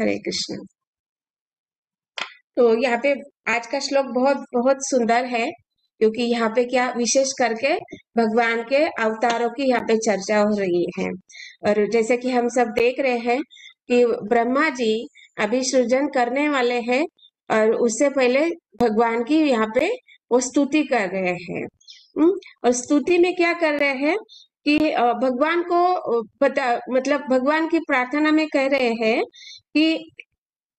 हरे कृष्ण। तो यहाँ पे आज का श्लोक बहुत बहुत सुंदर है, क्योंकि यहाँ पे क्या विशेष करके भगवान के अवतारों की यहाँ पे चर्चा हो रही है। और जैसे कि हम सब देख रहे हैं कि ब्रह्मा जी अभी सृजन करने वाले हैं, और उससे पहले भगवान की यहाँ पे वो स्तुति कर रहे हैं। और स्तुति में क्या कर रहे हैं कि भगवान को बता, मतलब भगवान की प्रार्थना में कह रहे हैं कि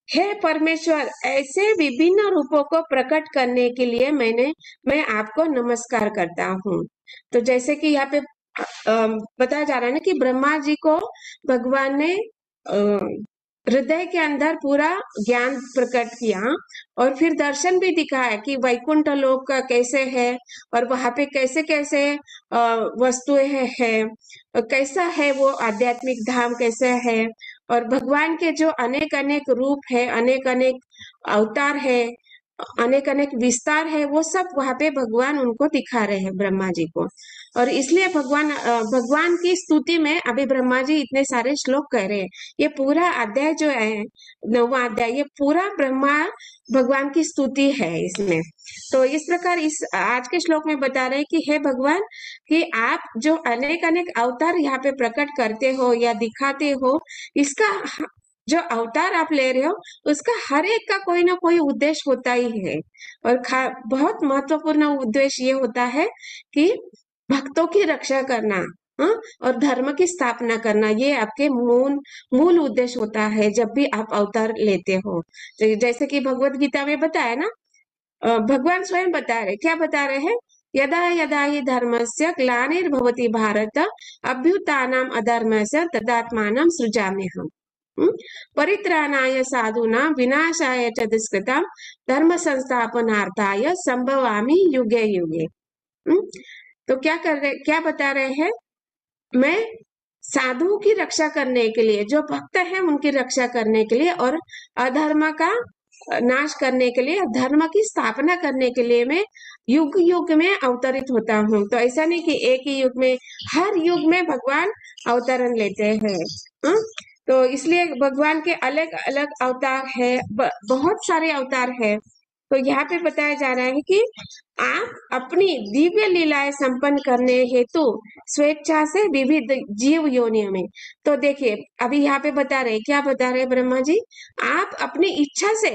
हे परमेश्वर, ऐसे विभिन्न रूपों को प्रकट करने के लिए मैं आपको नमस्कार करता हूँ। तो जैसे कि यहाँ पे बताया जा रहा है ना कि ब्रह्मा जी को भगवान ने हृदय के अंदर पूरा ज्ञान प्रकट किया, और फिर दर्शन भी दिखाया कि वैकुंठ लोक का कैसे है, और वहां पे कैसे कैसे वस्तुएं है, कैसा है वो आध्यात्मिक धाम कैसे है, और भगवान के जो अनेक अनेक रूप है, अनेक अनेक अवतार है, अनेक अनेक विस्तार है, वो सब वहां पे भगवान उनको दिखा रहे हैं ब्रह्मा जी को। और इसलिए भगवान की स्तुति में अभी ब्रह्मा जी इतने सारे श्लोक कह रहे हैं। ये पूरा अध्याय जो है, 9वां अध्याय, ये पूरा ब्रह्मा भगवान की स्तुति है इसमें। तो इस प्रकार इस आज के श्लोक में बता रहे हैं कि हे भगवान, कि आप जो अनेक अनेक अवतार यहाँ पे प्रकट करते हो या दिखाते हो, इसका जो अवतार आप ले रहे हो, उसका हर एक का कोई ना कोई उद्देश्य होता ही है। और बहुत महत्वपूर्ण उद्देश्य ये होता है कि भक्तों की रक्षा करना, हाँ, और धर्म की स्थापना करना, ये आपके मूल मूल उद्देश्य होता है जब भी आप अवतार लेते हो। जैसे कि भगवत गीता में बताया ना, भगवान स्वयं बता रहे, क्या बता रहे हैं, यदा यदा हि धर्मस्य ग्लानिर्भवति भारत अभ्युत्थानम् अधर्मस्य तदात्मानं सृजाम्यहम्। परित्राणाय साधूनां विनाशाय च दुष्कृतां धर्म संस्थापनार्थाय संभवामि युगे युगे। तो क्या बता रहे हैं, मैं साधुओं की रक्षा करने के लिए, जो भक्त है उनकी रक्षा करने के लिए, और अधर्म का नाश करने के लिए, धर्म की स्थापना करने के लिए मैं युग युग में अवतरित होता हूँ। तो ऐसा नहीं कि एक ही युग में, हर युग में भगवान अवतरण लेते हैं। तो इसलिए भगवान के अलग अलग अवतार है, बहुत सारे अवतार है। तो यहाँ पे बताया जा रहा है कि आप अपनी दिव्य लीलाएं संपन्न करने हेतु स्वेच्छा से विविध जीव योनियों में, तो देखिए अभी यहाँ पे बता रहे, क्या बता रहे ब्रह्मा जी, आप अपनी इच्छा से,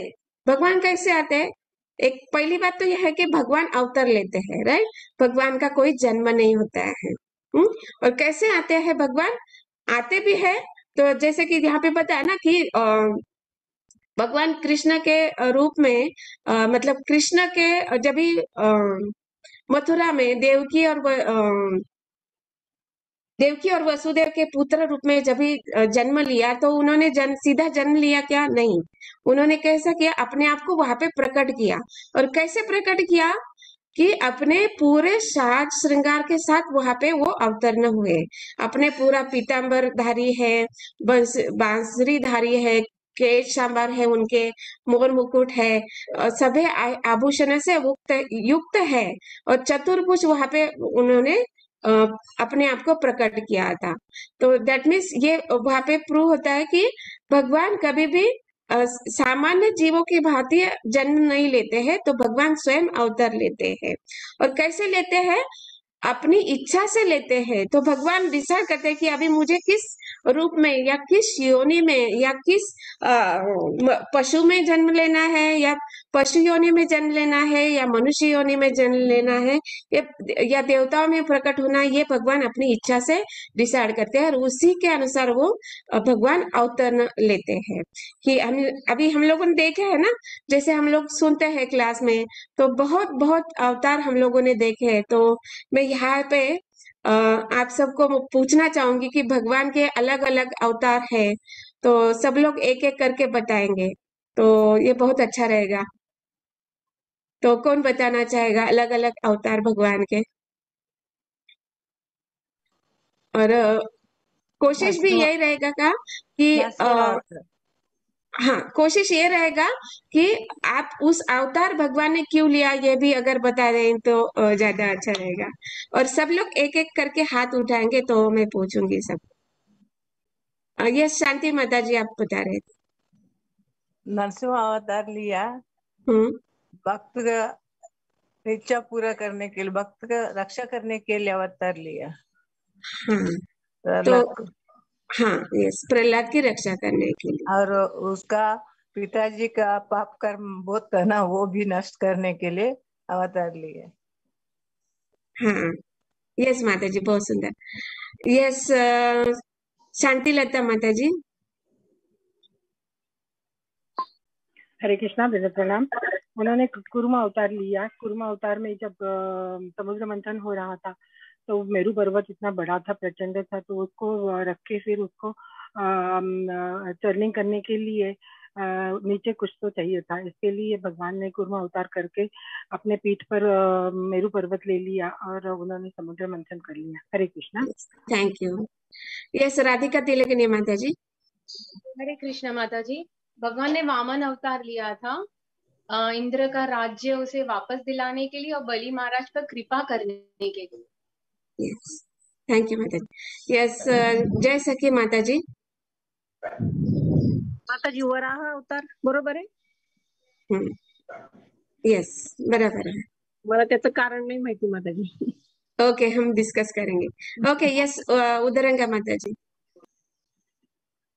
भगवान कैसे आते हैं, एक पहली बात तो यह है कि भगवान अवतार लेते हैं, राइट, भगवान का कोई जन्म नहीं होता है। और कैसे आते हैं भगवान, आते भी है, तो जैसे कि यहाँ पे बताया ना कि भगवान कृष्ण के रूप में, मतलब कृष्ण के जब भी मथुरा में देवकी और वसुदेव के पुत्र रूप में जब भी जन्म लिया, तो उन्होंने सीधा जन्म लिया क्या, नहीं, उन्होंने कैसा किया, अपने आप को वहां पे प्रकट किया। और कैसे प्रकट किया कि अपने पूरे साज श्रृंगार के साथ वहां पे वो अवतरण हुए। अपने पूरा पीताम्बर धारी है, बांसुरी धारी है, केश सांबर है उनके, मोर मुकुट है, सभी आभूषण से युक्त है, और चतुर्भुज वहां पे उन्होंने अपने आप को प्रकट किया था। तो दैट मीन्स ये वहां पे प्रूव होता है कि भगवान कभी भी सामान्य जीवों की भांति जन्म नहीं लेते हैं, तो भगवान स्वयं अवतार लेते हैं। और कैसे लेते हैं, अपनी इच्छा से लेते हैं। तो भगवान डिसाइड करते हैं कि अभी मुझे किस रूप में या किस योनि में या किस पशु में जन्म लेना है, या पशु योनि में जन्म लेना है, या मनुष्य योनि में जन्म लेना है, या देवताओं में प्रकट होना है, ये भगवान अपनी इच्छा से डिसाइड करते हैं, और उसी के अनुसार वो भगवान अवतरण लेते हैं। कि हम लोगों ने देखे है ना, जैसे हम लोग सुनते हैं क्लास में, तो बहुत बहुत अवतार हम लोगों ने देखे हैं। तो मैं यहाँ पे आप सबको पूछना चाहूंगी कि भगवान के अलग अलग अवतार है, तो सब लोग एक एक करके बताएंगे, तो ये बहुत अच्छा रहेगा। तो कौन बताना चाहेगा अलग अलग अवतार भगवान के? और कोशिश भी यही रहेगा का कि हाँ, कोशिश ये रहेगा कि आप उस अवतार भगवान ने क्यों लिया, ये भी अगर बता दें तो ज्यादा अच्छा रहेगा। और सब लोग एक एक करके हाथ उठाएंगे तो मैं पूछूंगी सब। यस, शांति माता जी आप बता रहे थे। नरसिंह अवतार लिया, भक्त का इच्छा पूरा करने के लिए, भक्त का रक्षा करने के लिए अवतार लिया। हाँ, तो प्रहलाद को। हाँ, यस, प्रहलाद की रक्षा करने के लिए। और उसका पिताजी का पाप कर्म बहुत था ना, वो भी नष्ट करने के लिए अवतार लिए। हाँ, यस माता जी, बहुत सुंदर। यस, शांति लता माता जी। हरे कृष्णा, विजय प्रणाम। उन्होंने कुर्मा अवतार लिया। कुर्मा अवतार में जब समुद्र मंथन हो रहा था तो मेरू पर्वत इतना बड़ा था, प्रचंड था, तो उसको रख के फिर उसको टर्निंग करने के लिए नीचे कुछ तो चाहिए था। इसके लिए भगवान ने कुर्मा अवतार करके अपने पीठ पर मेरू पर्वत ले लिया और उन्होंने समुद्र मंथन कर लिया। Hare Krishna. Thank you. Yes, Radhika तिलकनी माता जी। हरे कृष्णा माता जी। भगवान ने वामन अवतार लिया था इंद्र का राज्य उसे वापस दिलाने के लिए और बलि महाराज पर कृपा करने के लिए। यस, थैंक यू माता जी। यस, जय सखी माता जी। माता जी, वराह अवतार बरोबर आहे? यस, बराबर है। मला त्याचं कारण नाही माहिती माता जी। ओके, हम डिस्कस करेंगे। ओके, यस, उदरंगा माता जी।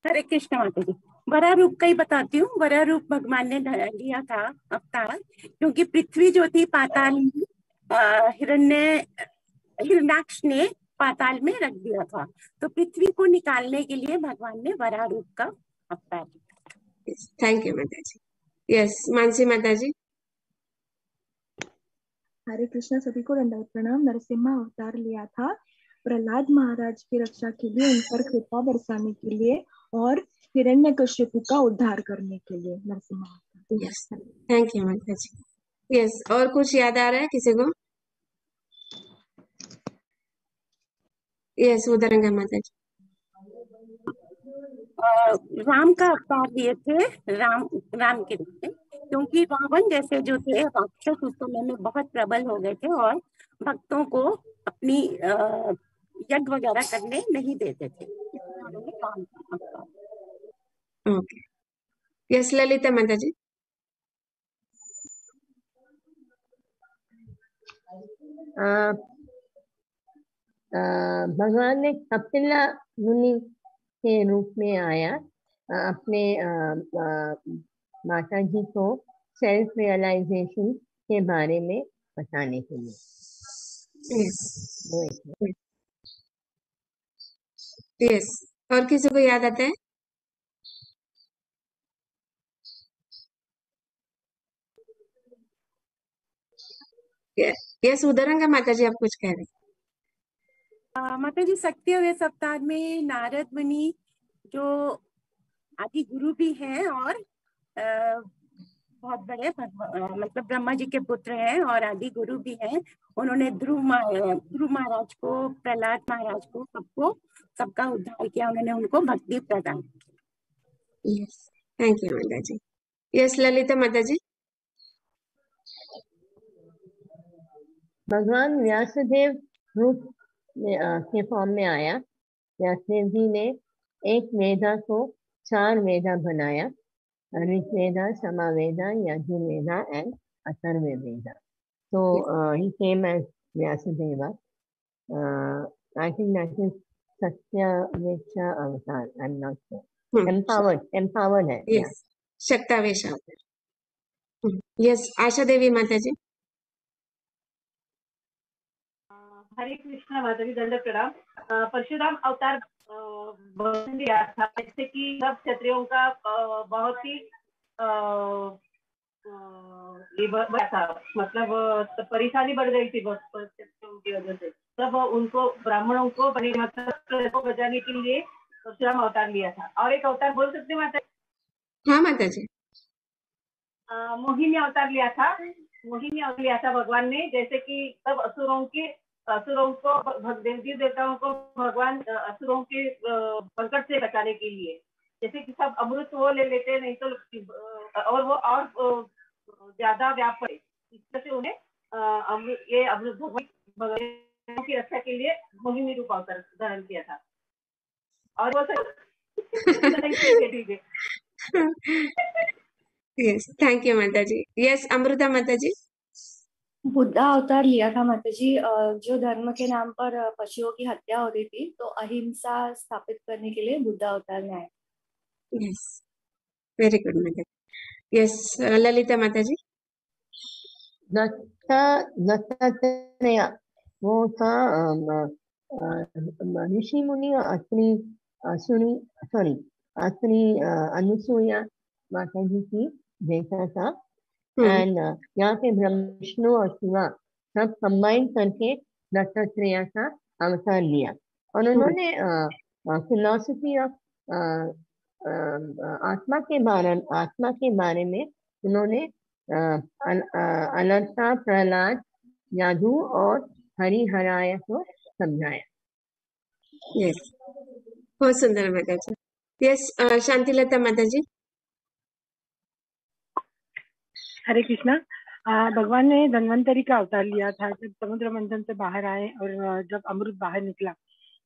हरे कृष्ण माता जी। वरा रूप का ही बताती हूँ। वरा रूप भगवान ने लिया था अवतार, क्योंकि पृथ्वी जो थी पाताल में हिरण्याक्ष ने पाताल में रख दिया था, तो पृथ्वी को निकालने के लिए भगवान ने वरा रूप का अवतार लिया। थैंक यू माता जी। यस, मानसी माता जी। हरे कृष्णा, सभी को दंडवत प्रणाम। नरसिम्हा अवतार लिया था प्रहलाद महाराज की रक्षा के लिए, उन पर कृपा बरसाने के लिए और हिरण्यकश्यपु का उद्धार करने के लिए नरसिम्हा अवतार। यस, थैंक यू माता जी। यस, और कुछ याद आ रहा है किसी को? यस, उदरंगा माता जी। राम का अवतार लिए थे, राम के रूप में, क्योंकि रावण जैसे जो थे राक्षस उस समय में बहुत प्रबल हो गए थे और भक्तों को अपनी यज्ञ वगैरह करने नहीं देते थे, इसलिए उन्होंने राम का अवतार। ओके, यस, ललिता माता जी। भगवान ने कपिला मुनि के रूप में आया, अपने माता जी को सेल्फ रियलाइजेशन के बारे में बताने के लिए। यस, और किसी को याद आता है? यस, उदरंगा माता जी, आप कुछ कह रहे हैं? माता जी, सत्य अवतार में नारद मुनि जो आदि गुरु भी हैं और बहुत बड़े मतलब ब्रह्मा जी के पुत्र हैं और आदि गुरु भी हैं। उन्होंने ध्रुव महाराज को, प्रहलाद महाराज को, सबका उद्धार किया। उन्होंने उनको भक्ति प्रदान की। यस, थैंक यू माता जी। यस, ललिता माता जी। भगवान व्यासदेव रूप के फॉर्म में आया। व्यासदेव जी ने एक वेदा को 4 वेदा बनाया, Rigveda, Samaveda, Yajurveda and Atharvaveda. So he came as Vyasadeva. I think that is Satyavecha Avatar. I'm not sure. Empowered है। यस, शक्तावेश अवतार। यस, आशा देवी माता जी। हरे कृष्णा माता जी, दंड प्रणाम। परशुराम अवतार लिया था, जैसे कि सब क्षत्रियों का बहुत ही था, मतलब परेशानी बढ़ गई थी क्षत्रियों की वजह से। तब उनको ब्राह्मणों को बचाने के लिए परशुराम अवतार लिया था। और एक अवतार बोल सकते माता? हाँ माता जी। मोहिनी अवतार लिया था। मोहिनी अवतार लिया था भगवान ने, जैसे कि सब असुरों को देवी देवताओं को भगवान असुरों के संकट से बचाने के लिए, जैसे कि सब अमृत वो ले लेते नहीं तो और वो और ज्यादा व्याप है, इस तरह से उन्हें ये अमृत भगवान की रक्षा के लिए मोहिनी रूप अवतार धारण किया था। और वो ठीक है। यस, थैंक यू माता जी। यस, अमृता माता जी। बुद्धा अवतार लिया था माता जी, जो धर्म के नाम पर पशुओं की हत्या हो रही थी, तो अहिंसा स्थापित करने के लिए बुद्धा अवतार में आए। यस, वेरी गुड माता जी। यस, ललिता माता जी। दत्तात्रेय वो था ऋषि मुनि अपनी अपनी अनुसूया माता जी की बेटा था। एंड यहाँ पे ब्रह्मा विष्णु और शिवा सब कंबाइन करके दत्तात्रेय का अवतार लिया और उन्होंने फिलॉसफी ऑफ आत्मा के बारे में उन्होंने अनंता, प्रहलाद, यादू और हरिहराय को समझाया। यस, बहुत सुंदर माता जी। यस, शांतिलता माता जी। हरे कृष्णा। भगवान ने धन्वंतरी का अवतार लिया था जब समुद्र मंथन से बाहर आए और जब अमृत बाहर निकला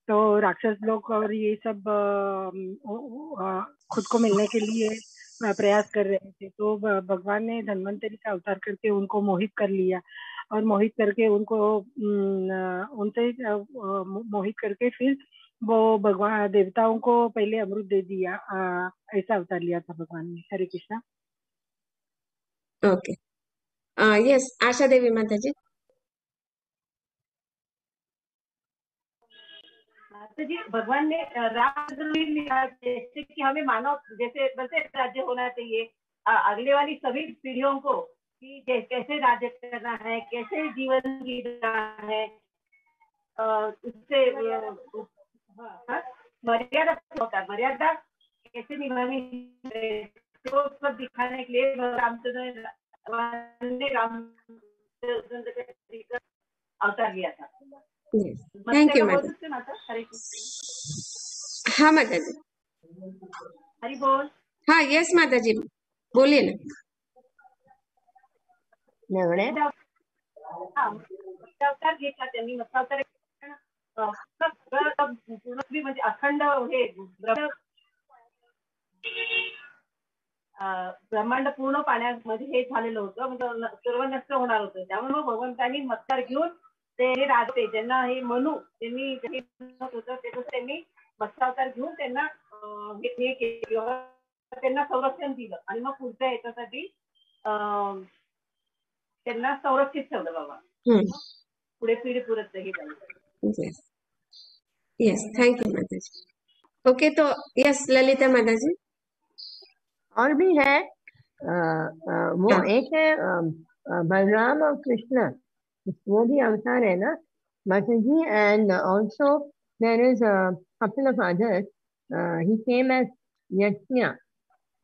तो राक्षस लोग और ये सब खुद को मिलने के लिए प्रयास कर रहे थे। तो भगवान ने धन्वंतरी का अवतार करके उनको मोहित कर लिया और मोहित करके उनको उनसे मोहित करके फिर वो भगवान देवताओं को पहले अमृत दे दिया। ऐसा अवतार लिया था भगवान ने। हरे कृष्णा। ओके, यस, आशा देवी माता जी। तो जी भगवान ने राज्य लिया जैसे कि हमें मानव जैसे राज्य होना चाहिए अगले वाली सभी पीढ़ियों को कि कैसे राज्य करना है, कैसे जीवन जीना है, उससे मर्यादा कैसे निभानी तो सब दिखाने के लिए रामचंद्र अवतार लिया था। थैंक यू माता। हाँ माता जी। हरि बोल। हाँ, यस माता जी, बोलिए ना। अवतार घेतला त्यांनी मत्स्यावतार पूर्ण म्हणजे अखंड हे ब्रह्मांड पूर्ण पाण्यामध्ये हे झालेलं होतं, म्हणजे सर्व नष्ट होणार होतं। त्यामुळे मग भगवंतांनी मत्स्यावर घेऊन ते राहते ज्यांना हे म्हणू त्यांनी होतं त्यांनी मत्स्यावतार घेऊन त्यांना त्यांना संरक्षण दिलं आणि मग पुढच्या याच्यासाठी त्यांना संरक्षित ठेवलं बाबा, पुढे पिढी पुरत ही झाली। यस, थैंक यू माता जी। ओके, तो यस ललिता माता जी। और भी है वो एक है बलराम और कृष्ण, वो भी अवतार है ना माता ji. And also there is couple of others. He came as Yajna,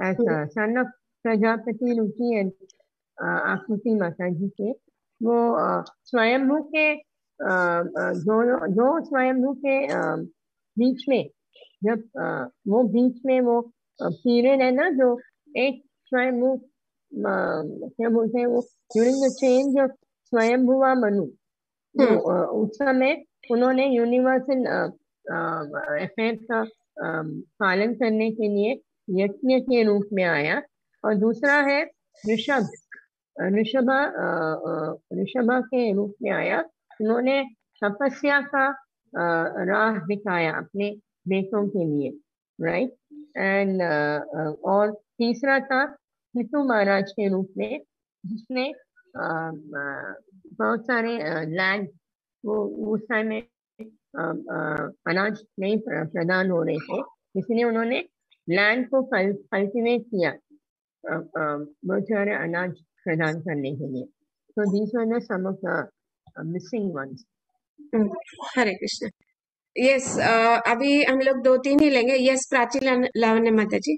as son of Prajapati Ruchi and आकृति माता जी के। वो स्वयंभू के दो स्वयंभू के बीच में जब वो बीच में वो पीरियड है ना, जो एक स्वयंभू क्या बोलते हैं वो, during the change of Swayambhuva Manu, उस समय उन्होंने यूनिवर्सल अफेयर का पालन करने के लिए यज्ञ के रूप में आया। और दूसरा है ऋषभा के रूप में आया। उन्होंने तपस्या का राह दिखाया अपने बेटों के लिए, राइट। एंड और तीसरा था हितु महाराज के रूप में, जिसने बहुत सारे लैंड, वो उस टाइम में अनाज नहीं प्रदान हो रहे थे, इसलिए उन्होंने लैंड को कल्टिवेट किया बहुत सारे अनाज प्रदान करने के लिए। तो these were some of the missing ones. Hare Krishna. Yes, अभी हम लोग 2-3 ही लेंगे। यस, प्राची लावण्य माता जी।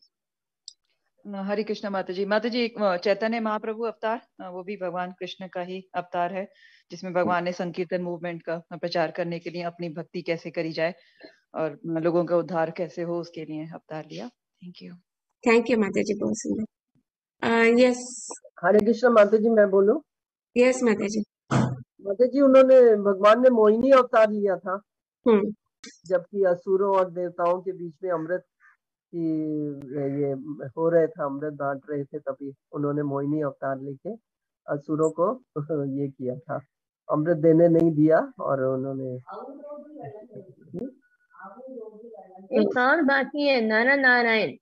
हरे कृष्ण माता जी। माता जी, एक चैतन्य महाप्रभु अवतार, वो भी भगवान कृष्ण का ही अवतार है, जिसमें भगवान ने संकीर्तन मूवमेंट का प्रचार करने के लिए अपनी भक्ति कैसे करी जाए और लोगों का उद्धार कैसे हो, उसके लिए अवतार लिया। थैंक यू माता जी, बहुत सुंदर। यस, हरे कृष्ण माता जी, मैं बोलूं? यस माता जी। माता जी, भगवान ने मोहिनी अवतार लिया था जबकि असुरों और देवताओं के बीच में अमृत की ये हो रहे थे, अमृत बांट रहे थे, तभी उन्होंने मोहिनी अवतार लेके असुरों को ये किया था, अमृत देने नहीं दिया और उन्होंने। एक और बाकी है नर नारायण।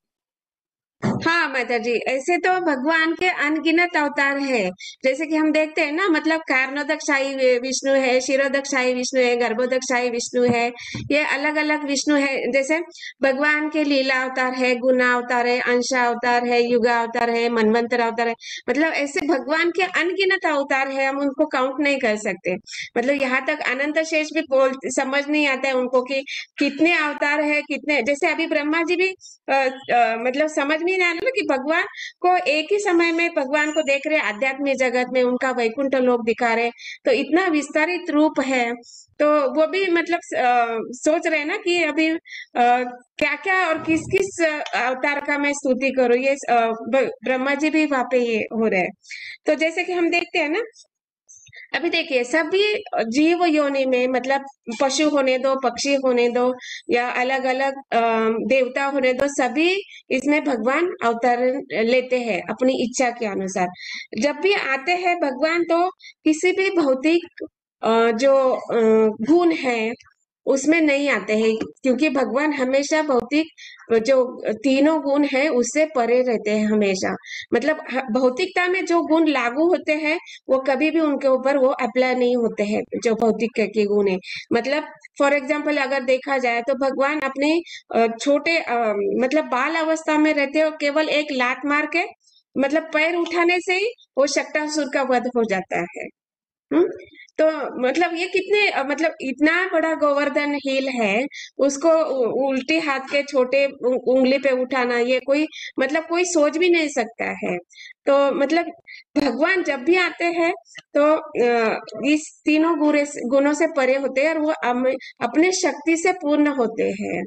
हाँ माता जी, ऐसे तो भगवान के अनगिनत अवतार है। जैसे कि हम देखते हैं ना, मतलब कारणोदकशाही विष्णु है, शिरोदकशाही विष्णु है, गर्भोदकशाही विष्णु है, ये अलग अलग विष्णु है। जैसे भगवान के लीला अवतार है, गुना अवतार है, अंशा अवतार है, युगा अवतार है, मनवंतर अवतार है। मतलब ऐसे भगवान के अनगिनत अवतार है, हम उनको काउंट नहीं कर सकते। मतलब यहाँ तक अनंत शेष भी समझ नहीं आता है उनको कि कितने अवतार है, कितने। जैसे अभी ब्रह्मा जी भी मतलब समझ में नहीं आ रहा ना कि भगवान को एक ही समय में भगवान को देख रहे, आध्यात्मिक जगत में उनका वैकुंठ लोक दिखा रहे, तो इतना विस्तारित रूप है। तो वो भी मतलब सोच रहे ना कि अभी क्या क्या और किस किस अवतार का मैं स्तुति करूं। ये ब्रह्मा जी भी वहां पे ये हो रहे हैं। तो जैसे कि हम देखते हैं ना, अभी देखिए सभी जीव योनि में, मतलब पशु होने दो, पक्षी होने दो, या अलग अलग देवता होने दो, सभी इसमें भगवान अवतार लेते हैं अपनी इच्छा के अनुसार। जब भी आते हैं भगवान, तो किसी भी भौतिक जो गुण है उसमें नहीं आते हैं, क्योंकि भगवान हमेशा भौतिक जो तीनों गुण है उससे परे रहते हैं हमेशा। मतलब भौतिकता में जो गुण लागू होते हैं वो कभी भी उनके ऊपर वो अप्लाई नहीं होते हैं, जो भौतिक के गुण है। मतलब फॉर एग्जाम्पल अगर देखा जाए तो भगवान अपने छोटे मतलब बाल अवस्था में रहते हो, केवल एक लात मार के, मतलब पैर उठाने से ही वो शक्टासुर का वध हो जाता है। तो मतलब ये कितने मतलब इतना बड़ा गोवर्धन हिल है, उसको उल्टे हाथ के छोटे उंगली पे उठाना, ये कोई मतलब कोई सोच भी नहीं सकता है। तो मतलब भगवान जब भी आते हैं तो इस तीनों गुणों से परे होते हैं, और वो अपने शक्ति से पूर्ण होते हैं।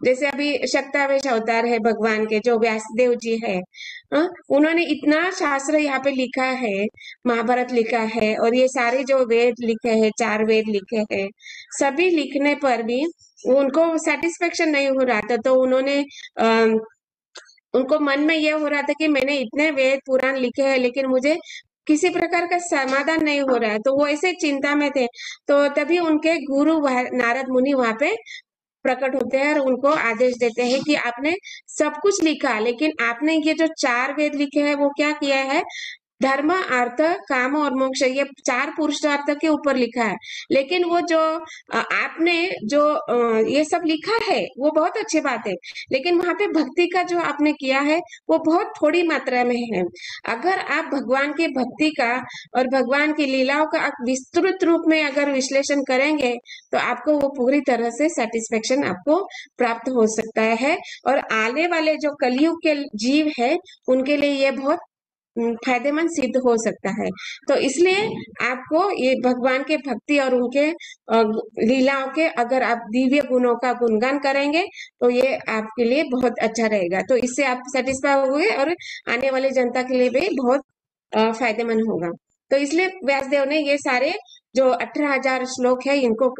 जैसे अभी शक्तावेश अवतार है भगवान के, जो व्यासदेव जी है, उन्होंने इतना शास्त्र यहाँ पे लिखा है, महाभारत लिखा है, और ये सारे जो वेद लिखे हैं, 4 वेद लिखे हैं, सभी लिखने पर भी उनको सेटिस्फेक्शन नहीं हो रहा था। तो उन्होंने उनको मन में ये हो रहा था कि मैंने इतने वेद पुराण लिखे हैं, लेकिन मुझे किसी प्रकार का समाधान नहीं हो रहा है। तो वो ऐसे चिंता में थे। तो तभी उनके गुरु नारद मुनि वहां पे प्रकट होते हैं और उनको आदेश देते हैं कि आपने सब कुछ लिखा, लेकिन आपने ये जो 4 वेद लिखे हैं वो क्या किया है, धर्म, अर्थ, काम और मोक्ष, ये 4 पुरुषार्थ के ऊपर लिखा है। लेकिन वो जो आपने जो ये सब लिखा है वो बहुत अच्छी बात है, लेकिन वहां पे भक्ति का जो आपने किया है वो बहुत थोड़ी मात्रा में है। अगर आप भगवान की भक्ति का और भगवान की लीलाओं का विस्तृत रूप में अगर विश्लेषण करेंगे तो आपको वो पूरी तरह से सेटिस्फेक्शन आपको प्राप्त हो सकता है। और आने वाले जो कलयुग के जीव है उनके लिए ये बहुत फायदेमंद सिद्ध हो सकता है। तो इसलिए आपको ये भगवान के भक्ति और उनके लीलाओं के अगर आप दिव्य गुणों का गुणगान करेंगे तो ये आपके लिए बहुत अच्छा रहेगा। तो इससे आप सेटिस्फाई होंगे और आने वाली जनता के लिए भी बहुत फायदेमंद होगा। तो इसलिए व्यासदेव ने ये सारे जो 18,000 श्लोक है इनको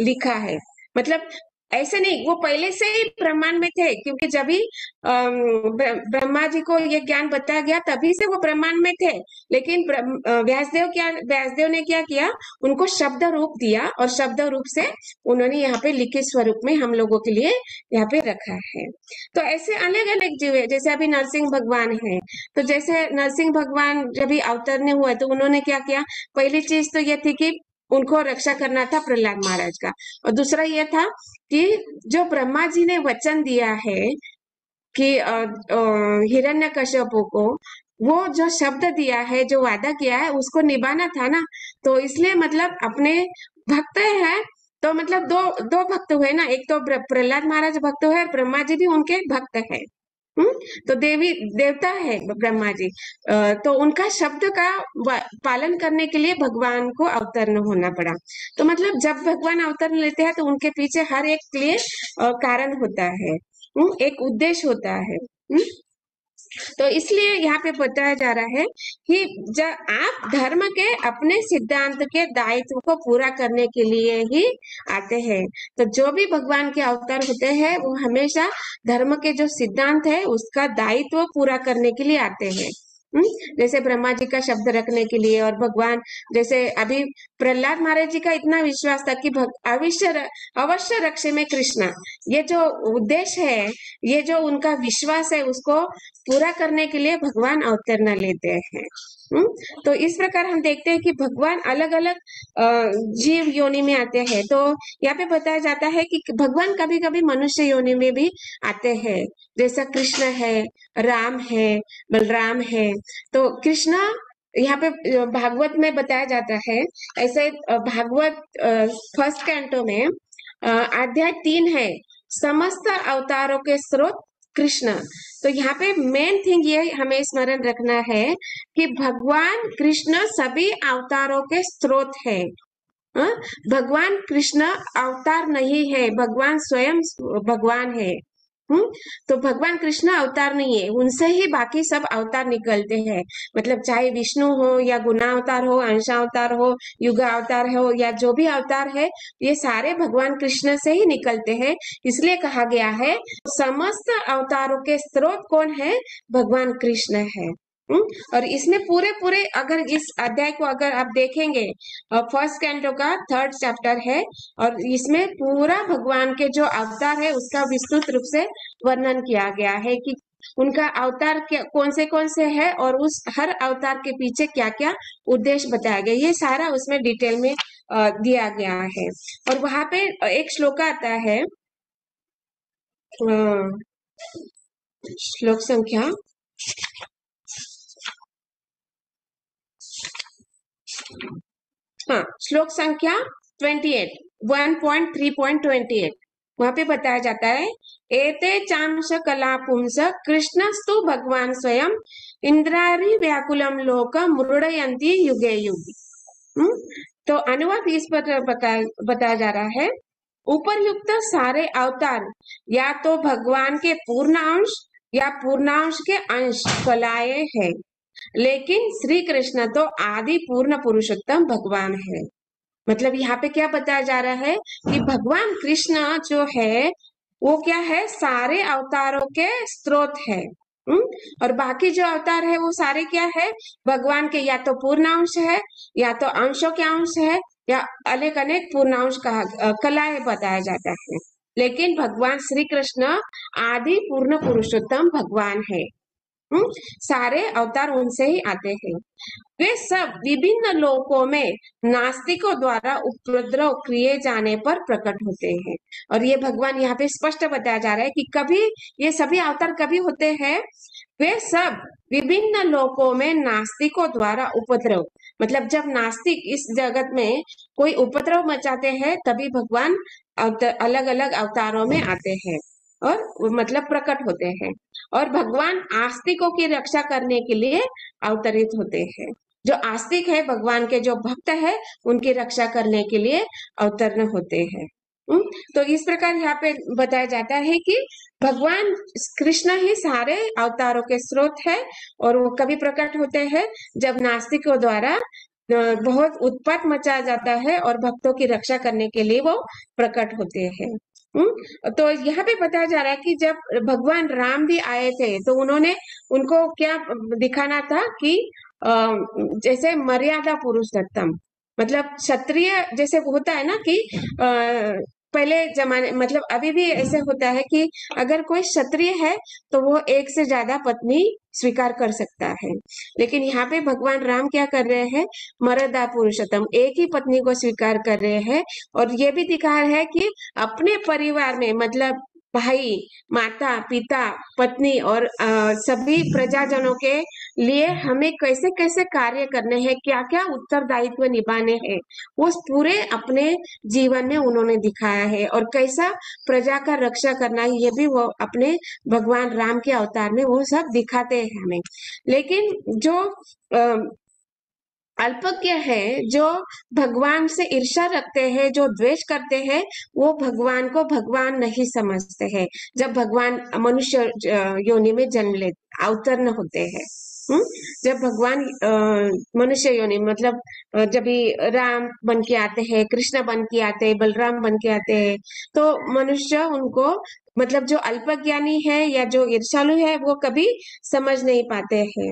लिखा है। मतलब ऐसे नहीं, वो पहले से ही ब्रह्मांड में थे, क्योंकि जब भी ब्रह्मा जी को ये ज्ञान बताया गया तभी से वो ब्रह्मांड में थे। लेकिन व्यासदेव ने क्या किया, उनको शब्द रूप दिया और शब्द रूप से उन्होंने यहाँ पे लिखित स्वरूप में हम लोगों के लिए यहाँ पे रखा है। तो ऐसे अलग अलग जीव है। जैसे अभी नरसिंह भगवान है, तो जैसे नरसिंह भगवान जब भी अवतरने हुए तो उन्होंने क्या किया, पहली चीज तो ये थी कि उनको रक्षा करना था प्रहलाद महाराज का, और दूसरा ये था कि जो ब्रह्मा जी ने वचन दिया है कि हिरण्यकश्यप को, वो जो शब्द दिया है, जो वादा किया है, उसको निभाना था ना। तो इसलिए मतलब अपने भक्त हैं, तो मतलब दो भक्त हुए ना, एक तो प्रहलाद महाराज भक्त हुए और ब्रह्मा जी भी उनके भक्त है। तो देवता है ब्रह्मा जी, तो उनका शब्द का पालन करने के लिए भगवान को अवतरण होना पड़ा। तो मतलब जब भगवान अवतरण लेते हैं तो उनके पीछे हर एक के लिए कारण होता है, एक उद्देश्य होता है। तो इसलिए यहाँ पे बताया जा रहा है कि जब आप धर्म के अपने सिद्धांत के दायित्व को पूरा करने के लिए ही आते हैं, तो जो भी भगवान के अवतार होते हैं वो हमेशा धर्म के जो सिद्धांत है उसका दायित्व पूरा करने के लिए आते हैं। जैसे ब्रह्मा जी का शब्द रखने के लिए, और भगवान जैसे अभी प्रहलाद महाराज जी का इतना विश्वास था कि अवश्य रक्षे में कृष्णा, ये जो उद्देश्य है, ये जो उनका विश्वास है उसको पूरा करने के लिए भगवान अवतरण लेते हैं। तो इस प्रकार हम देखते हैं कि भगवान अलग अलग जीव योनि में आते हैं। तो यहाँ पे बताया जाता है कि भगवान कभी कभी मनुष्य योनि में भी आते हैं, जैसा कृष्ण है, राम है, बलराम है। तो कृष्ण यहाँ पे भागवत में बताया जाता है, ऐसे भागवत फर्स्ट कैंटो में अध्याय 3 है, समस्त अवतारों के स्रोत कृष्ण। तो यहाँ पे मेन थिंग ये हमें स्मरण रखना है कि भगवान कृष्ण सभी अवतारों के स्रोत है। भगवान कृष्ण अवतार नहीं है, भगवान स्वयं भगवान है। तो भगवान कृष्ण अवतार नहीं है, उनसे ही बाकी सब अवतार निकलते हैं। मतलब चाहे विष्णु हो या गुणावतार हो, अंशावतार हो, युगा अवतार हो, या जो भी अवतार है, ये सारे भगवान कृष्ण से ही निकलते हैं। इसलिए कहा गया है समस्त अवतारों के स्रोत कौन है? भगवान कृष्ण है। और इसमें पूरे अगर इस अध्याय को अगर आप देखेंगे, फर्स्ट कैंटो का 3rd चैप्टर है, और इसमें पूरा भगवान के जो अवतार है उसका विस्तृत रूप से वर्णन किया गया है कि उनका अवतार कौन से है, और उस हर अवतार के पीछे क्या क्या उद्देश्य बताया गया, ये सारा उसमें डिटेल में दिया गया है। और वहां पे एक श्लोक आता है, श्लोक संख्या श्लोक संख्या 28, 1.3.28, वहां पे बताया जाता है, एते चांश कला पुंस कृष्णस्तु भगवान स्वयं इंद्रारी व्याकुलम लोक मृडयंती युगे युगे। तो अनुवाद इस पर बताया जा रहा है, उपरयुक्त सारे अवतार या तो भगवान के पूर्णांश या पूर्णांश के अंश कलाएं हैं, लेकिन श्री कृष्ण तो आदि पूर्ण पुरुषोत्तम भगवान है। मतलब यहाँ पे क्या बताया जा रहा है कि भगवान कृष्ण जो है वो क्या है, सारे अवतारों के स्रोत है। और बाकी जो अवतार है वो सारे क्या है, भगवान के या तो पूर्णांश है, या तो अंशों के अंश है, या अनेक पूर्णांश कलाएं बताया जाता है। लेकिन भगवान श्री कृष्ण आदि पूर्ण पुरुषोत्तम भगवान है। सारे अवतार उनसे ही आते हैं। वे सब विभिन्न लोकों में नास्तिकों द्वारा उपद्रव किए जाने पर प्रकट होते हैं। और ये भगवान यहाँ पे स्पष्ट बताया जा रहा है कि कभी ये सभी अवतार कभी होते हैं, वे सब विभिन्न लोकों में नास्तिकों द्वारा उपद्रव, मतलब जब नास्तिक इस जगत में कोई उपद्रव मचाते हैं तभी भगवान अलग अलग अवतारों में आते हैं और मतलब प्रकट होते हैं। और भगवान आस्तिकों की रक्षा करने के लिए अवतरित होते हैं। जो आस्तिक है, भगवान के जो भक्त है, उनकी रक्षा करने के लिए अवतरण होते हैं। तो इस प्रकार यहाँ पे बताया जाता है कि भगवान कृष्ण ही सारे अवतारों के स्रोत है, और वो कभी प्रकट होते हैं जब नास्तिकों द्वारा बहुत उत्पात मचाया जाता है, और भक्तों की रक्षा करने के लिए वो प्रकट होते हैं। तो यहाँ पे बताया जा रहा है कि जब भगवान राम भी आए थे तो उनको क्या दिखाना था कि जैसे मर्यादा पुरुषोत्तम, मतलब क्षत्रिय जैसे होता है ना कि पहले जमाने, मतलब अभी भी ऐसे होता है कि अगर कोई क्षत्रिय है तो वो एक से ज्यादा पत्नी स्वीकार कर सकता है। लेकिन यहाँ पे भगवान राम क्या कर रहे हैं, मर्यादा पुरुषोत्तम, एक ही पत्नी को स्वीकार कर रहे हैं। और ये भी दिखा रहे हैं कि अपने परिवार में, मतलब भाई, माता, पिता, पत्नी और सभी प्रजाजनों के लिए हमें कैसे कैसे कार्य करने हैं, क्या क्या उत्तरदायित्व निभाने हैं, वो पूरे अपने जीवन में उन्होंने दिखाया है। और कैसा प्रजा का रक्षा करना है, ये भी वो अपने भगवान राम के अवतार में वो सब दिखाते हैं हमें। लेकिन जो अल्पज्ञ है, जो भगवान से ईर्ष्या रखते हैं, जो द्वेष करते हैं, वो भगवान को भगवान नहीं समझते हैं। जब भगवान मनुष्य योनि में जन्म अवतरण होते हैं। जब भगवान मनुष्य योनि मतलब जब भी राम बन के आते हैं, कृष्ण बन के आते हैं, बलराम बन के आते हैं, तो मनुष्य उनको मतलब जो अल्पज्ञानी है या जो ईर्ष्यालु है वो कभी समझ नहीं पाते हैं।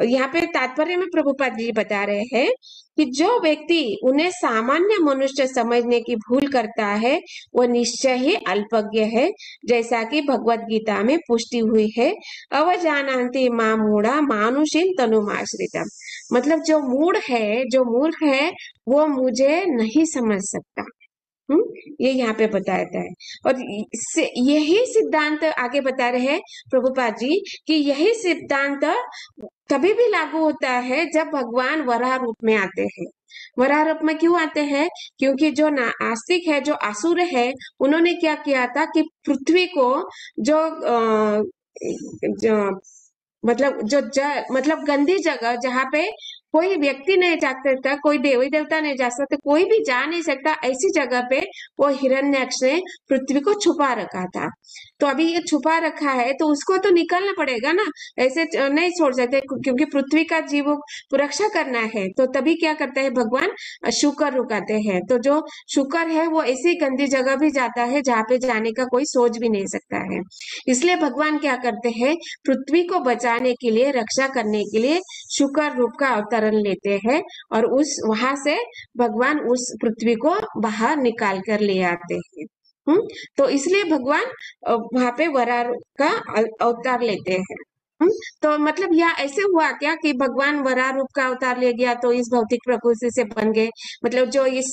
यहाँ पे तात्पर्य में प्रभुपाद जी बता रहे हैं कि जो व्यक्ति उन्हें सामान्य मनुष्य समझने की भूल करता है वो निश्चय ही अल्पज्ञ है, जैसा कि भगवत गीता में पुष्टि हुई है, अवजानन्ति मां मूढ़ा मानुषीम तनुमाश्रितम। मतलब जो मूढ़ है, जो मूर्ख है, वो मुझे नहीं समझ सकता। ये यहाँ पे बताया है। और यही सिद्धांत आगे बता रहे हैं प्रभुपाद जी कि यही सिद्धांत तभी भी लागू होता है जब भगवान वराह रूप में आते हैं। वराह रूप में क्यों आते हैं? क्योंकि जो आस्तिक है, जो असुर है, उन्होंने क्या किया था कि पृथ्वी को जो मतलब गंदी जगह जहाँ पे कोई व्यक्ति नहीं जा सकता, कोई देवी देवता नहीं जा सकता, कोई भी जा नहीं सकता, ऐसी जगह पे वो हिरण्याक्ष ने पृथ्वी को छुपा रखा था। तो अभी ये छुपा रखा है तो उसको तो निकालना पड़ेगा ना, ऐसे नहीं छोड़ सकते, क्योंकि पृथ्वी का जीवों को रक्षा करना है। तो तभी क्या करते हैं भगवान? शुक्र रुकाते हैं। तो जो शुक्र है वो ऐसी गंदी जगह भी जाता है जहाँ पे जाने का कोई सोच भी नहीं सकता है। इसलिए भगवान क्या करते हैं? पृथ्वी को बचाने के लिए, रक्षा करने के लिए शुक्र रूप का अवतरण लेते हैं और उस वहां से भगवान उस पृथ्वी को बाहर निकाल कर ले आते हैं। तो इसलिए भगवान वहां पे वराह का अवतार लेते हैं। तो मतलब यह ऐसे हुआ क्या कि भगवान वराह रूप का अवतार ले गया तो इस भौतिक प्रकृति से बन गए? मतलब जो इस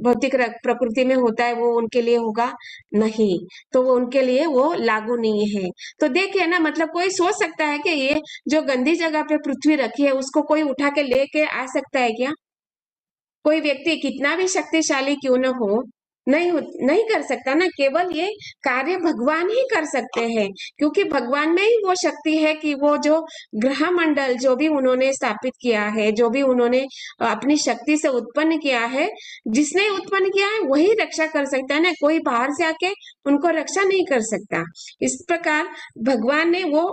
भौतिक प्रकृति में होता है वो उनके लिए होगा नहीं, तो वो उनके लिए वो लागू नहीं है। तो देखिए ना, मतलब कोई सोच सकता है कि ये जो गंदी जगह पे पृथ्वी रखी है उसको कोई उठा के लेके आ सकता है क्या? कोई व्यक्ति कितना भी शक्तिशाली क्यों न हो, नहीं कर सकता ना। केवल ये कार्य भगवान ही कर सकते हैं, क्योंकि भगवान में ही वो शक्ति है कि वो जो ग्रह मंडल जो भी उन्होंने स्थापित किया है, जो भी उन्होंने अपनी शक्ति से उत्पन्न किया है, जिसने उत्पन्न किया है वही रक्षा कर सकता है ना, कोई बाहर से आके उनको रक्षा नहीं कर सकता। इस प्रकार भगवान ने वो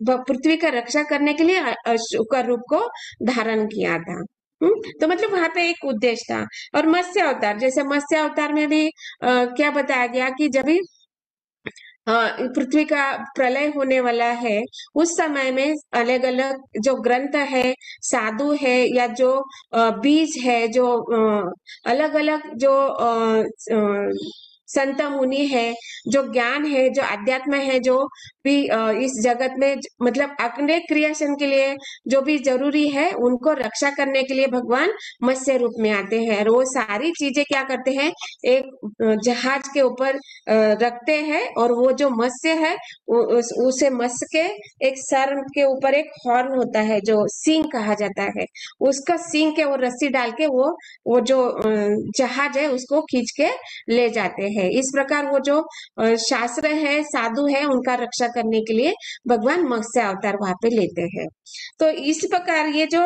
पृथ्वी का रक्षा करने के लिए शुक्र रूप को धारण किया था। तो मतलब वहां पे एक उद्देश्य था। और मत्स्य अवतार, जैसे मत्स्य अवतार में भी क्या बताया गया कि जब भी पृथ्वी का प्रलय होने वाला है उस समय में अलग अलग जो ग्रंथ है, साधु है, या जो बीज है, जो अलग अलग जो संत मुनि है, जो ज्ञान है, जो अध्यात्म है, जो भी इस जगत में मतलब अपने क्रिएशन के लिए जो भी जरूरी है उनको रक्षा करने के लिए भगवान मत्स्य रूप में आते हैं। और वो सारी चीजें क्या करते हैं? एक जहाज के ऊपर रखते हैं और वो जो मत्स्य है उसे मत्स्य के एक सर के ऊपर एक हॉर्न होता है जो सींग कहा जाता है, उसका सींग के वो रस्सी डाल के वो जो जहाज है उसको खींच के ले जाते हैं। इस प्रकार वो जो शास्त्र है, साधु है, उनका रक्षा करने के लिए भगवान मत्स्य अवतार वहां पे लेते हैं। तो इस प्रकार ये जो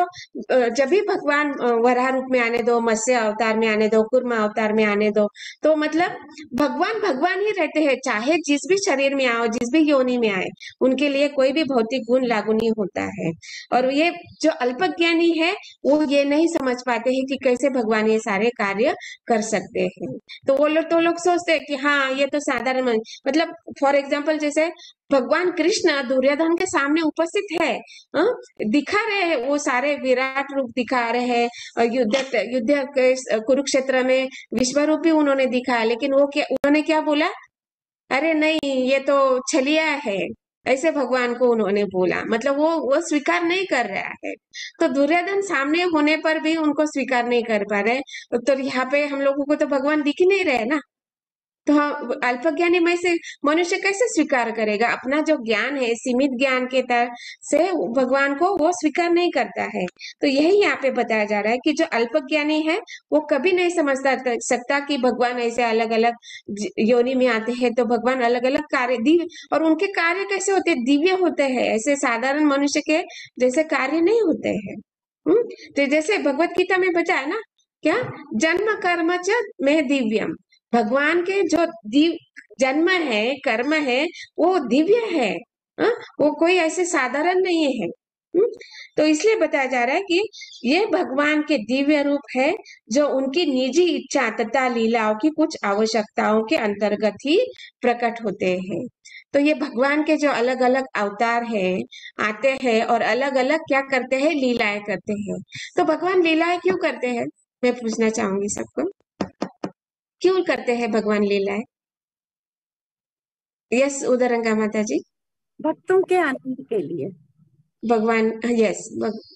जब भी भगवान वराह रूप में आने दो, मत्स्य अवतार में आने दो, कूर्म अवतार में आने दो, तो मतलब भगवान ही रहते हैं, चाहे जिस भी शरीर में आओ, जिस भी योनि में आए, उनके लिए कोई भी भौतिक गुण लागू नहीं होता है। और ये जो अल्पज्ञानी है वो ये नहीं समझ पाते हैं कि कैसे भगवान ये सारे कार्य कर सकते हैं। तो वो लोग सोचते हैं कि हाँ ये तो साधारण मतलब फॉर एग्जाम्पल जैसे भगवान कृष्ण दुर्योधन के सामने उपस्थित है, दिखा रहे हैं, वो सारे विराट रूप दिखा रहे हैं, युद्ध कुरुक्षेत्र में विश्व रूप भी उन्होंने दिखाया, लेकिन उन्होंने क्या बोला? अरे नहीं ये तो छलिया है, ऐसे भगवान को उन्होंने बोला। मतलब वो स्वीकार नहीं कर रहा है। तो दुर्योधन सामने होने पर भी उनको स्वीकार नहीं कर पा रहे। तो यहाँ पे हम लोगों को तो भगवान दिख ही नहीं रहे ना, तो अल्पज्ञानी में से मनुष्य कैसे स्वीकार करेगा? अपना जो ज्ञान है, सीमित ज्ञान के तरह से भगवान को वो स्वीकार नहीं करता है। तो यही यहाँ पे बताया जा रहा है कि जो अल्पज्ञानी है वो कभी नहीं समझ सकता कि भगवान ऐसे अलग अलग योनि में आते हैं, तो भगवान अलग अलग कार्य दिव्य, और उनके कार्य कैसे होते हैं? दिव्य होते हैं, ऐसे साधारण मनुष्य के जैसे कार्य नहीं होते हैं। तो जैसे भगवत गीता में बताया ना, क्या जन्म कर्म च में दिव्यम, भगवान के जो जन्म है, कर्म है, वो दिव्य है। वो कोई ऐसे साधारण नहीं है। तो इसलिए बताया जा रहा है कि ये भगवान के दिव्य रूप है जो उनकी निजी इच्छा तथा लीलाओं की कुछ आवश्यकताओं के अंतर्गत ही प्रकट होते हैं। तो ये भगवान के जो अलग अलग अवतार है आते हैं और अलग अलग क्या करते हैं, लीलाएं करते हैं। तो भगवान लीलाएं क्यों करते हैं, मैं पूछना चाहूंगी सबको, क्यों करते हैं भगवान लीलाएं? यस उदरंगा माता जी। भक्तों के आनंद के लिए भगवान, यस,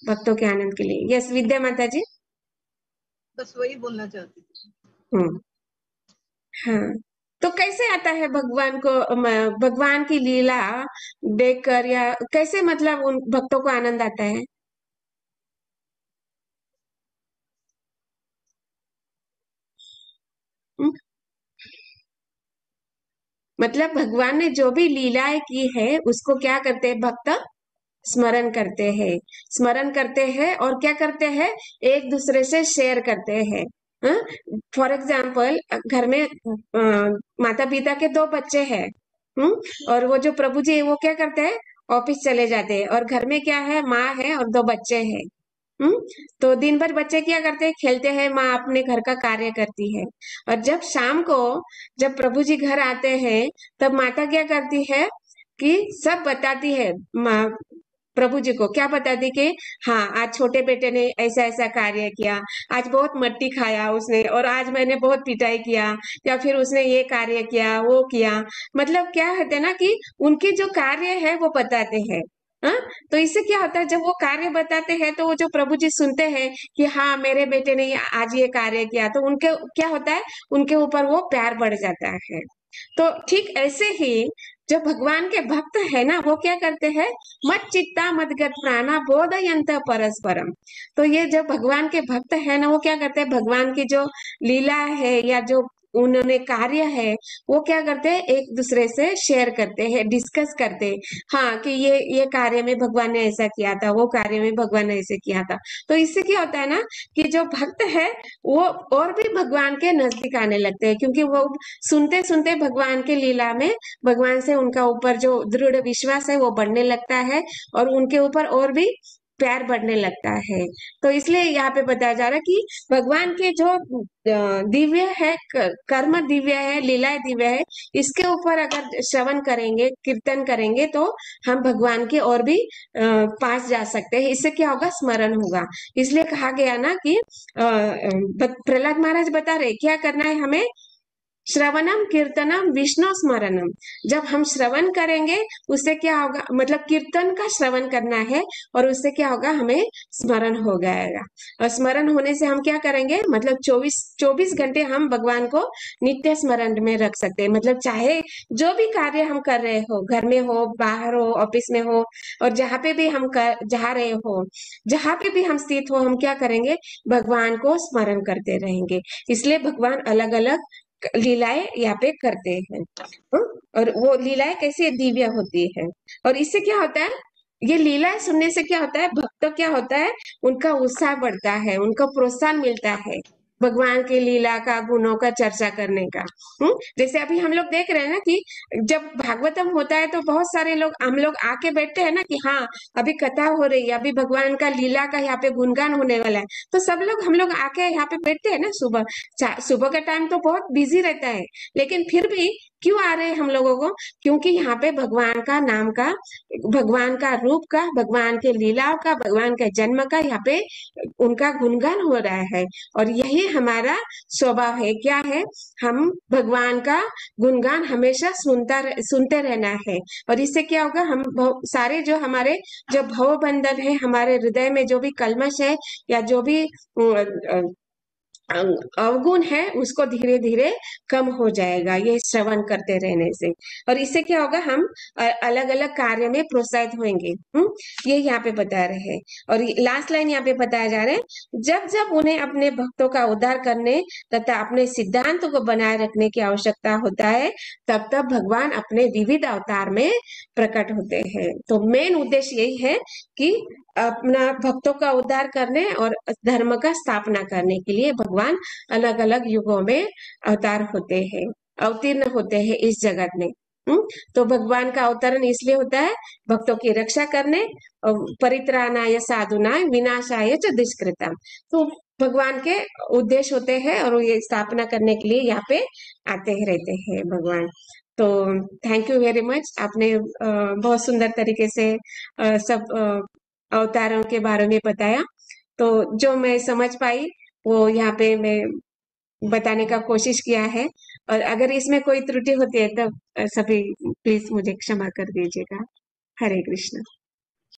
भक्तों के आनंद के लिए। यस विद्या माता जी। बस वही बोलना चाहती थी। हाँ, तो कैसे आता है भगवान को, भगवान की लीला देखकर, या कैसे मतलब उन भक्तों को आनंद आता है? मतलब भगवान ने जो भी लीलाएं की है उसको क्या करते हैं भक्त, स्मरण करते हैं, स्मरण करते हैं और क्या करते हैं, एक दूसरे से शेयर करते हैं। फॉर एग्जाम्पल घर में माता पिता के 2 बच्चे हैं, और वो जो प्रभु जी वो क्या करते हैं, ऑफिस चले जाते हैं, और घर में क्या है, माँ है और 2 बच्चे हैं। तो दिन भर बच्चे क्या करते हैं, खेलते हैं, माँ अपने घर का कार्य करती है। और जब शाम को जब प्रभु जी घर आते हैं तब माता क्या करती है कि सब बताती है, माँ प्रभु जी को क्या बताती कि हाँ आज छोटे बेटे ने ऐसा ऐसा कार्य किया, आज बहुत मट्टी खाया उसने, और आज मैंने बहुत पिटाई किया, या फिर उसने ये कार्य किया वो किया। मतलब क्या होता है ना कि उनके जो कार्य है वो बताते हैं। तो इससे क्या होता है, जब वो कार्य बताते हैं तो वो जो प्रभु जी सुनते हैं कि हाँ मेरे बेटे ने आज ये कार्य किया, तो उनके क्या होता है, उनके ऊपर वो प्यार बढ़ जाता है। तो ठीक ऐसे ही जो भगवान के भक्त है ना वो क्या करते हैं, मत चित्ता मदगत प्राणा बोधयंत परस्परम। तो ये जो भगवान के भक्त है ना वो क्या करते हैं, भगवान की जो लीला है या जो उन्होंने कार्य है वो क्या करते हैं, एक दूसरे से शेयर करते हैं, डिस्कस करते हैं। हाँ कि ये कार्य में भगवान ने ऐसा किया था, वो कार्य में भगवान ने ऐसे किया था। तो इससे क्या होता है ना कि जो भक्त है वो और भी भगवान के नजदीक आने लगते हैं, क्योंकि वो सुनते सुनते भगवान के लीला में भगवान से उनका ऊपर जो दृढ़ विश्वास है वो बढ़ने लगता है और उनके ऊपर और भी प्यार बढ़ने लगता है। तो इसलिए यहाँ पे बताया जा रहा है कि भगवान के जो दिव्य है, कर्म दिव्य है, लीलाएं दिव्य है, इसके ऊपर अगर श्रवण करेंगे, कीर्तन करेंगे तो हम भगवान के और भी पास जा सकते हैं। इससे क्या होगा, स्मरण होगा। इसलिए कहा गया ना कि प्रहलाद महाराज बता रहे क्या करना है हमें, श्रवणम कीर्तनम विष्णु स्मरणम। जब हम श्रवण करेंगे उससे क्या होगा, मतलब कीर्तन का श्रवण करना है और उससे क्या होगा, हमें स्मरण हो जाएगा। और स्मरण होने से हम क्या करेंगे, मतलब 24 घंटे हम भगवान को नित्य स्मरण में रख सकते हैं। मतलब चाहे जो भी कार्य हम कर रहे हो, घर में हो, बाहर हो, ऑफिस में हो, और जहाँ पे भी हम जा रहे हो, जहाँ पे भी हम स्थित हो, हम क्या करेंगे, भगवान को स्मरण करते रहेंगे। इसलिए भगवान अलग अलग लीलाएं यहाँ पे करते हैं। और वो लीलाएं कैसी दिव्य होती है। और इससे क्या होता है, ये लीलाएं सुनने से क्या होता है, भक्त क्या होता है, उनका उत्साह बढ़ता है, उनको प्रोत्साहन मिलता है भगवान की लीला का, गुणों का चर्चा करने का। जैसे अभी हम लोग देख रहे हैं ना कि जब भागवतम होता है तो बहुत सारे लोग, हम लोग आके बैठते हैं ना कि हाँ अभी कथा हो रही है, अभी भगवान का लीला का यहाँ पे गुणगान होने वाला है, तो सब लोग हम लोग आके यहाँ पे बैठते हैं ना। सुबह का टाइम तो बहुत बिजी रहता है, लेकिन फिर भी क्यों आ रहे हैं हम लोगों को, क्योंकि यहाँ पे भगवान का नाम का, भगवान का रूप का, भगवान के लीलाओं का, भगवान के जन्म का यहाँ पे उनका गुणगान हो रहा है। और यही हमारा स्वभाव है, क्या है, हम भगवान का गुणगान हमेशा सुनते रहना है। और इससे क्या होगा, हम सारे जो हमारे जो भव बंधन है, हमारे हृदय में जो भी कल्मश है या जो भी अवगुण है, उसको धीरे धीरे कम हो जाएगा ये श्रवण करते रहने से। और इससे क्या होगा, हम अलग अलग कार्य में प्रोत्साहित होंगे। ये यहाँ पे बता रहे हैं। और लास्ट लाइन यहाँ पे बताया जा रहा है, जब जब उन्हें अपने भक्तों का उद्धार करने तथा अपने सिद्धांतों को बनाए रखने की आवश्यकता होता है, तब तब भगवान अपने विविध अवतार में प्रकट होते हैं। तो मेन उद्देश्य यही है कि अपना भक्तों का उद्धार करने और धर्म का स्थापना करने के लिए भगवान अलग अलग युगों में अवतार होते हैं, अवतीर्ण होते हैं इस जगत में। तो भगवान का अवतरण इसलिए होता है भक्तों की रक्षा करने और परित्राणाय साधुनाय विनाशाय च दुष्कृतम। तो भगवान के उद्देश्य होते हैं और ये स्थापना करने के लिए यहाँ पे आते ही रहते हैं भगवान। तो थैंक यू वेरी मच, आपने बहुत सुंदर तरीके से सब अवतारों के बारे में बताया। तो जो मैं समझ पाई वो यहाँ पे मैं बताने का कोशिश किया है, और अगर इसमें कोई त्रुटि होती है तो सभी प्लीज मुझे क्षमा कर दीजिएगा। हरे कृष्ण।